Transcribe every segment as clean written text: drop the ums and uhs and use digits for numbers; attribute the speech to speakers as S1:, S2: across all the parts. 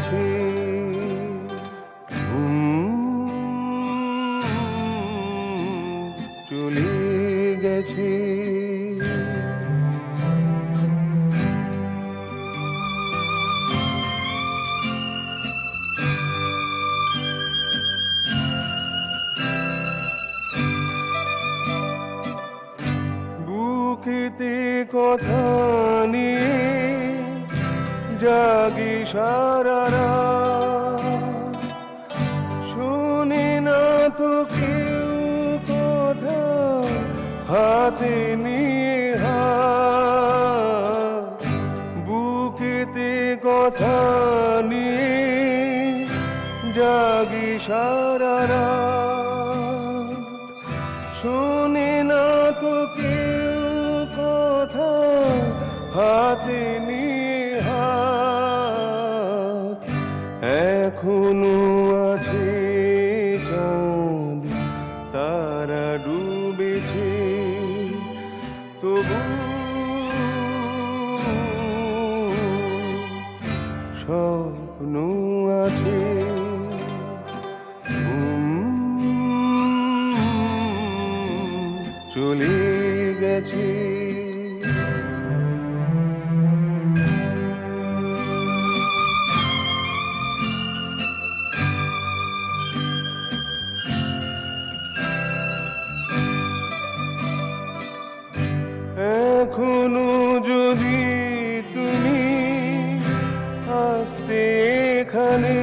S1: আছি চলে গেছি বুকেতে কথা নিয়ে জাগি সারা রাত। শোনে না তো কেউ কথা হাতে নিয়ে হাত। বুকেতে কথা নিয়ে জাগি সারা রাত। শোনে না তো কেউ কথা হাতে নিয়ে হাত। এখনো আছে চাঁদ তারা ডুবেছে তবু স্বপ্ন আছে চলে গেছে এখনো যদি তুমি আসতে এখানে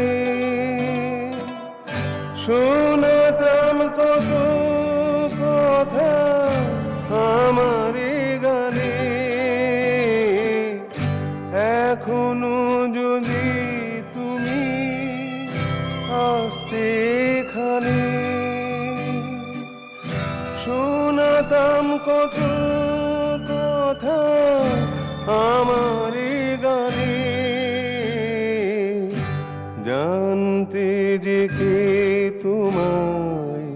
S1: শোনাতাম কত কথা আমার গানে। এখনো যদি তুমি আসতে এখানে শোনাতাম কত কথা আমার গানে। জানতে যে কে তোমায়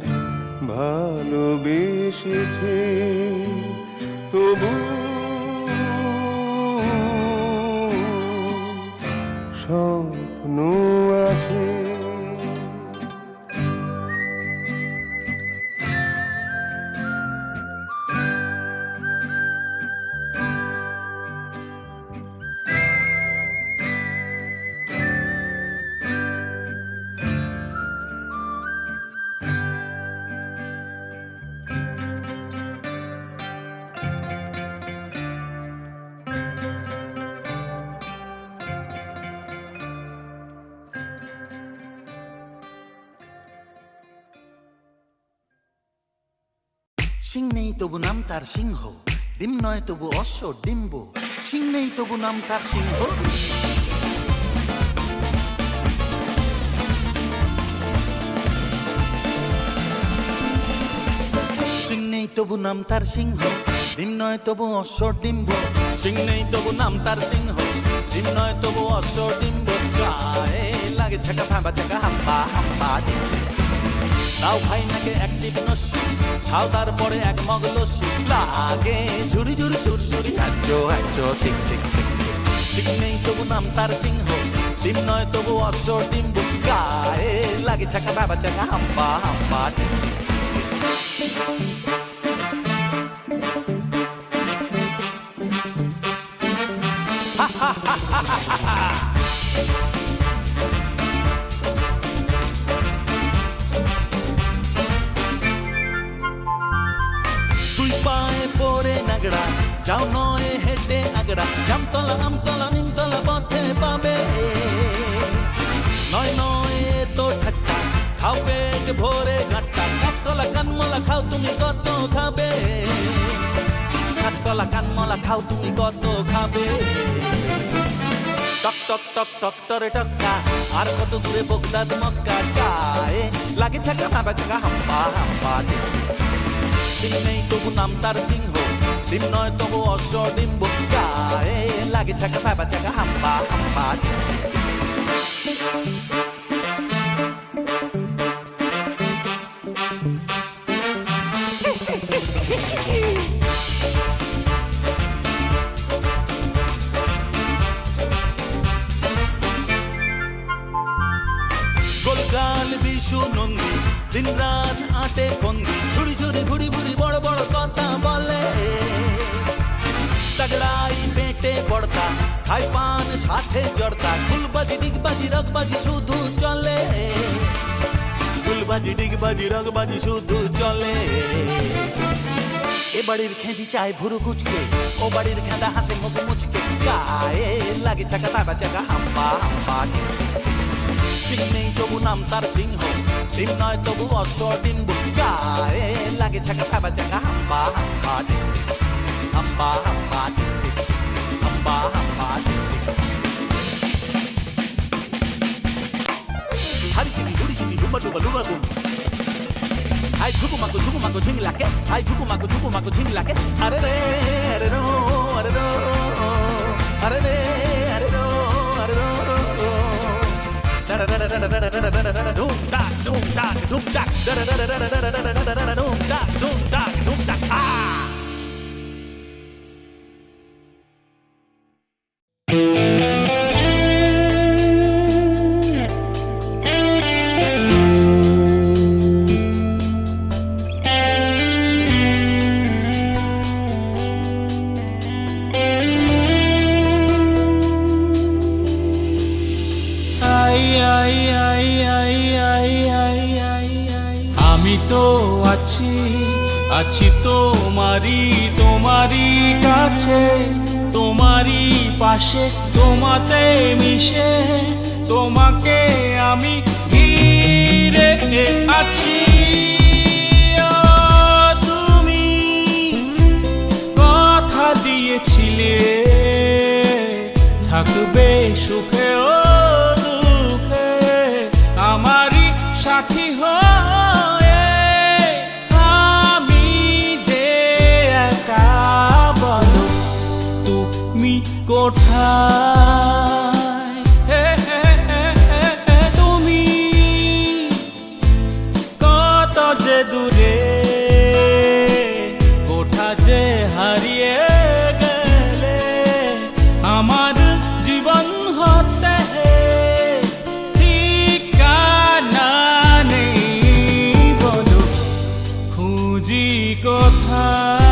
S1: ভালোবেসেছে তবু স্বপ্ন আছে
S2: সিং নেই তবু নাম তার সিংহ, ডিম নয় তবু অশ্ব ডিম্ব। সিং নেই তবু নাম তার সিংহ। সিং নেই তবু নাম তার সিংহ, ডিম নয় তবু অশ্ব ডিম্ব। সিং নেই তবু নাম তার সিংহ, ডিম নয় তবু অশ্ব ডিম্ব। গায়ে লাগে ছাকা ভাবা চাকা হাম্পা হাম্পা ডিম। তাও খাই নাকে অ্যাক্টিভ নস্যি, খাও তারপরে এক মগ লস্যি। লাগে ঝুড়ি ঝুড়ি সুরসুরি হাচ্চো হাচ্চো ঠিক ঠিক ঠিক ঠিক। সিং নেই তবু নাম তার সিংহ, ডিম নয় তবু অশ্ব ডিম্ব। গায়ে লাগে ছাকা ভাবা চাকা হাম্পা হাম্পা ডিম। তুই পায়ে পরে নাগড়া, যাও নয় হেঁটে আগড়া। জামতলা আমতলা নিমতলা পথে পাবে, নয় নয় তো ঠাট্টা। খাও পেট ভরে ঘাট্টা, কাঁচকলা কানমলা খাও তুমি কত খাবে। কাঁচকলা কানমলা খাও তুমি কত খাবে। টক টক টক টক টরে টক্কা, আর কত দূরে বগদাদ মক্কা। গায়ে লাগে ছাকা ভাবা চাকা হাম্পা হাম্পা ডিম। সিং নেই তবু নাম তার সিংহ, ডিম নয় তবু অশ্ব ডিম্ব। গায়ে লাগে ছাকা ভাবা চাকা হাম্পা হাম্পা ডিম। শিশু নন্দী দিন রাত আটে বন্দি ছুরি ছুরি ভুড়ি ভুড়ি বড় বড় কথা বলে তগড়াই পেটে বড়তা খাই পান সাথে জড়তা গুলবাজি ডিগবাজি রগবাজি শুধু চলে গুলবাজি ডিগবাজি রগবাজি শুধু চলে এ বাড়ির খেঁদি চায় ভুরু কুচকে ও বাড়ির খেঁদা হাসে মুখ মুচকে গায়ে লাগে চাকা তাবা চাকা হাম্পা হাম্পা সিং নেই তবু নাম তার সিংহ ডিম নয় তবু অশ্ব ডিম্বু গায়ে লাগে চাকা তাবা চাকা হাম্পা হাম্পা হাম্পা হাম্পা হাম্পা হাম্পা হারি চিনি হুড়ি চিনি Luba Luba Luba লুম Hai chuku maku ching lake. Hai chuku maku ching lake. Are re are ro are ro are re are ro are ro da da da da da da da da da da dum da dum da dum da da da da da da da da da dum da dum da dum da ah
S3: আমি তো আছি তোমারই কাছে তোমারই পাশে তোমাতে মিশে তোমাকে আমি ঘিরে আছি ও তুমি কথা দিয়েছিলে থাকবে সুখে ও দুঃখে আমারই সাথী হয়ে আমি যে একা বলো তুমি কোথায় তুমি কত যে দূরে কোথা যে হারিয়ে গেলে আমার জীবন হতে ঠিকানা নেই বলো খুঁজি কোথায়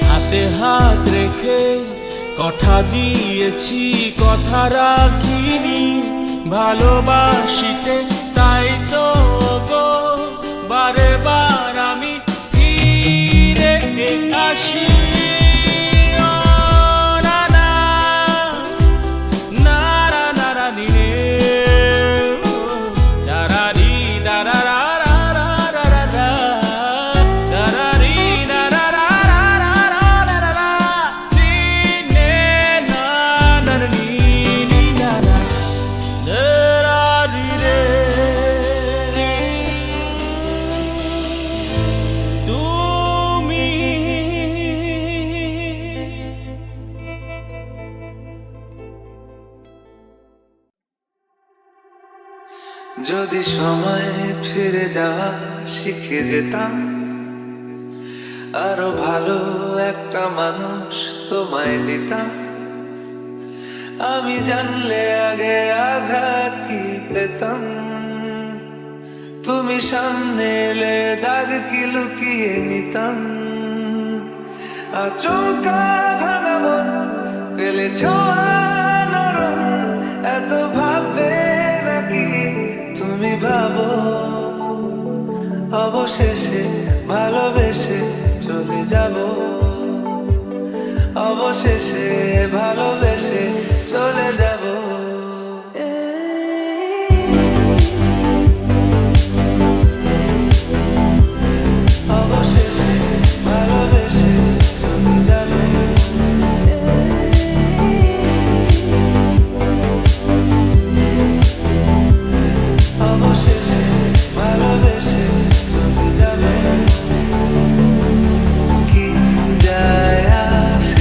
S3: হাতে হাত রেখে কথা দিয়েছি কথা রাখিনি ভালোবাসিতে তাই তো গো বারে বার আমি ফিরে আসি ও না না নারা নারা নিরে দারারি দারারা
S4: যদি সময় ফিরে যাওয়া শিখে যেতাম আরো ভালো একটা মানুষ তোমায় দিতাম আমি জানলে আগে আঘাত কি পেতাম তুমি সামনে এলে দাগ কি লুকিয়ে নিতাম আচমকা ভাঙা মন পেলেছ নরম এত ভাববে নাকি তুমি ভাবো অবশেষে ভালোবেসে চলে যাব অবশেষে ভালোবেসে চলে যাব অবশেষে ভালোবেসে চলে যাব অবশেষে ভালোবেসে চলে যাবে কি যায় আসে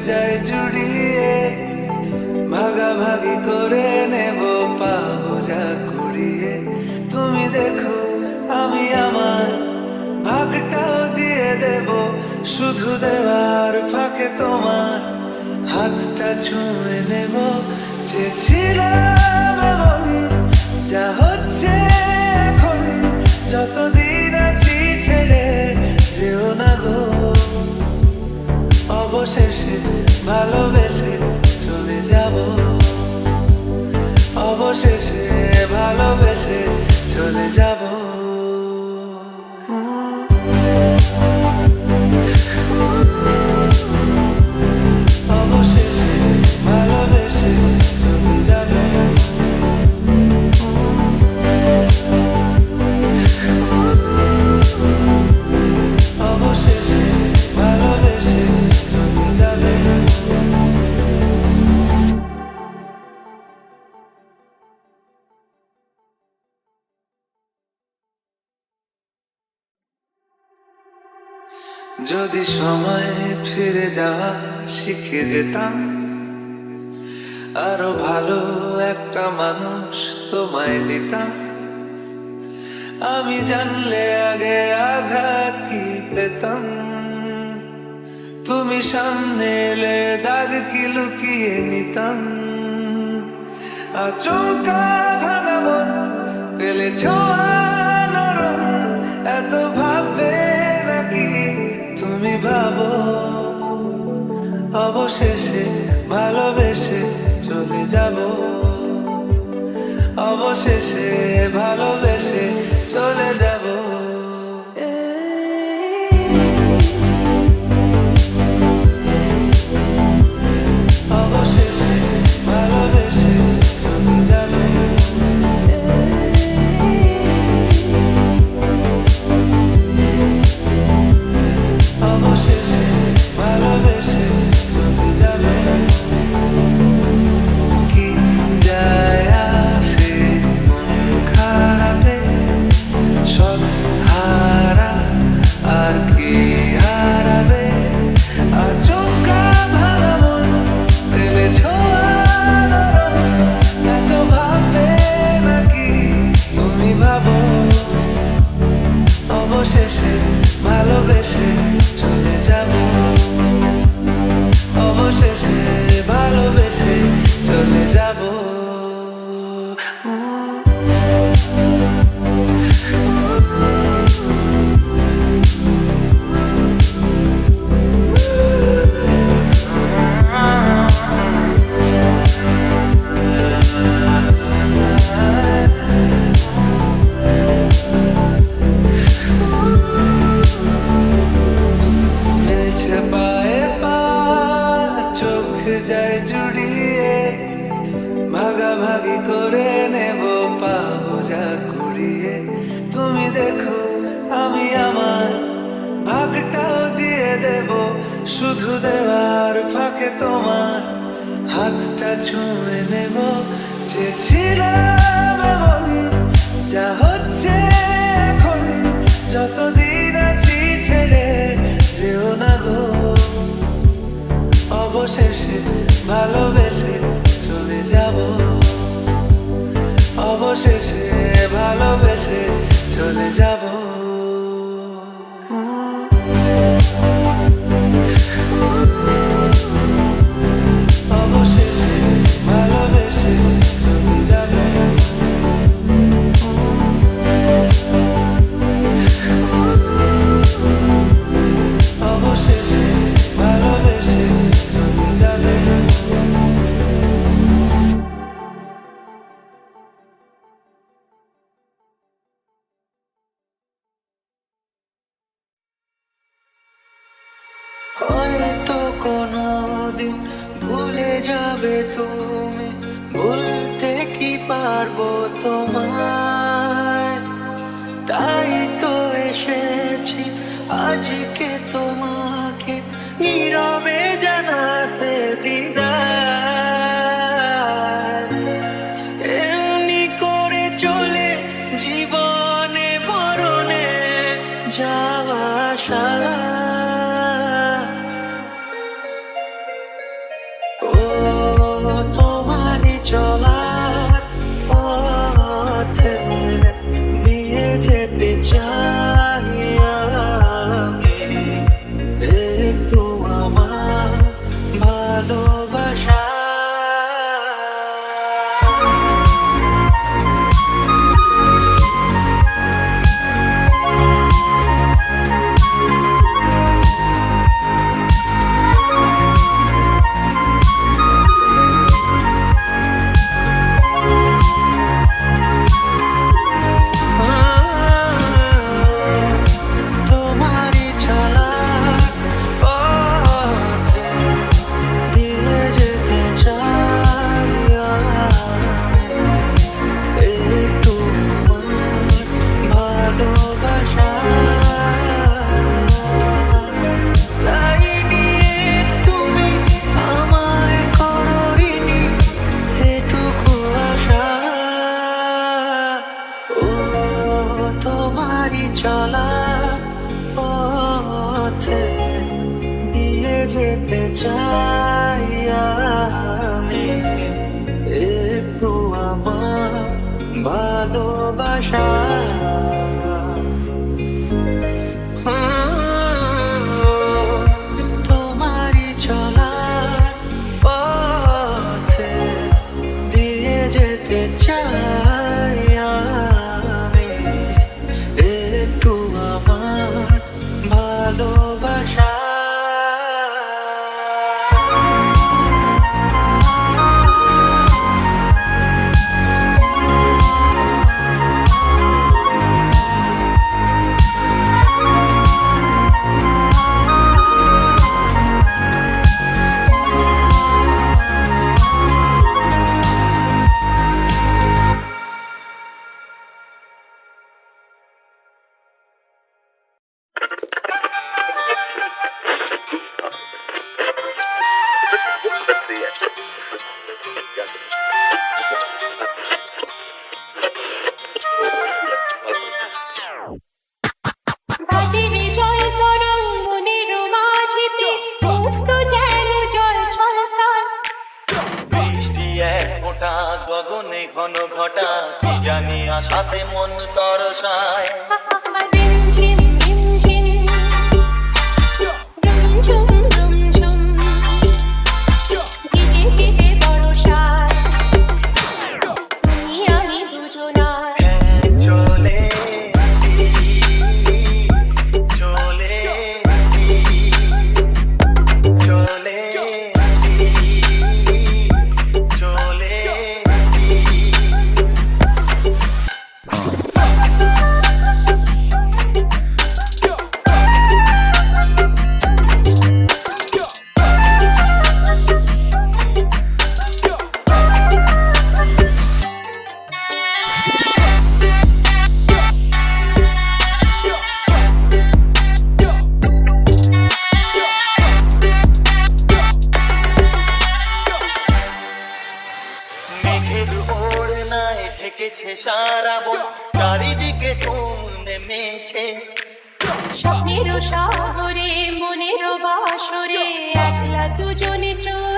S4: যায় জুড়িয়ে, ভাগাভাগি করে নেব পাবো যা কুড়িয়ে। তুমি দেখো আমি আমার ভাগটাও দিয়ে দেব, শুধু দেওয়ার ফাঁকে তোমার হাতটা ছুঁয়ে নেব। চেয়েছিলাম এমন, যা হচ্ছে এখন, যতদিন আছি ছেড়ে যেও না গো। অবশেষে ভালোবেসে চলে যাব, অবশেষে ভালোবেসে চলে যাব। অবশেষে ভালোবেসে চলে যাব। অবশেষে ভালোবেসে চলে যাবে। যদি সময় ফিরে যাওয়া শিখে যেতাম, আরো ভালো একটা মানুষ তোমায় দিতাম। আমি জানলে আগে আঘাত কি পেতাম, তুমি সামনে এলে দাগ কি লুকিয়ে নিতাম। আচমকা ভাঙা মন পেলে ছোঁয়া নরম, এত ভাববে নাকি তুমি ভাবো। অবশেষে ভালোবেসে চলে যাব, অবশেষে ভালোবেসে চলে যাব। অবশেষে ভালোবেসে চলে যাব। অবশেষে ভালোবেসে চলে যাব। কি যায় আসে মন খারাপে, সব হারা আর কি হারাবে। আর চোখা ভাঙা মন পেলে ছোঁয়া নরম, এত ভাববে নাকি তুমি ভাবো। অবশেষে ভালোবেসে চলে যাব, অবশেষে ভালোবেসে চলে যাব। মিলছে পায়ে পা, চোখ যায় জুড়িয়ে, ভাগাভাগি করে নেব পাবো যা কুড়িয়ে। তুমি দেখো আমি আমার ভাগটাও দিয়ে দেব, শুধু দেওয়ার ফাঁকে তোমার হাতটা ছুঁয়ে নেব। চেয়েছিলাম এমন, যা হচ্ছে এখন, যতদিন আছি ছেড়ে যেও না গো। অবশেষে ভালোবেসে চলে যাব, অবশেষে ভালোবেসে চলে যাব। অবশেষে ভালোবেসে চলে যাব। অবশেষে ভালোবেসে চলে যাবে। হয়তো কোনোদিন ভুলে যাবে তুমি, ভুলতে কি পারবো তোমায়। তাই তো এসেছি আজকে তোমাকে নীরবে জানাতে বিদায়। এমনি করে চলে জীবনে মরণে যাওয়া সারা। ভালোবাসা তোমারই চলা পথে দিয়ে যেতে চাই আমি। একটু ভালোবাসা তাই নিয়ে তুমি আমায় করোনি এটুকু আশা। ও তোমারই চলা পথে দিয়ে যেতে চাই আমি। একটু আমার ভালোবাসা তোমারই চলা পথে দিয়ে যেতে চাই আমি। একটু আমার ভালোবাসা
S5: বাজিরে জল তরঙ্গনের মাঝিতে মুক্ত যেন জল ছলকার।
S2: বৃষ্টি এক ফোঁটা গগনে ঘন ঘটা কি জানি আশাতে মন তরসায়।
S5: রিমঝিম রিমঝিম রুমঝুম রুমঝুম ভিজে ভিজে বর্ষায় তুমি আমি দুজনার।
S2: হ্যাঁ, চলে আছি, চলে আছি, চলে আছি, চলে আছি। মেঘের ওড়নায় ঢেকেছে সারা বন, চারিদিকে ঘুম নেমেছে।
S5: স্বপ্নের সাগরে মনের বাসরে একলা দুজনে চলে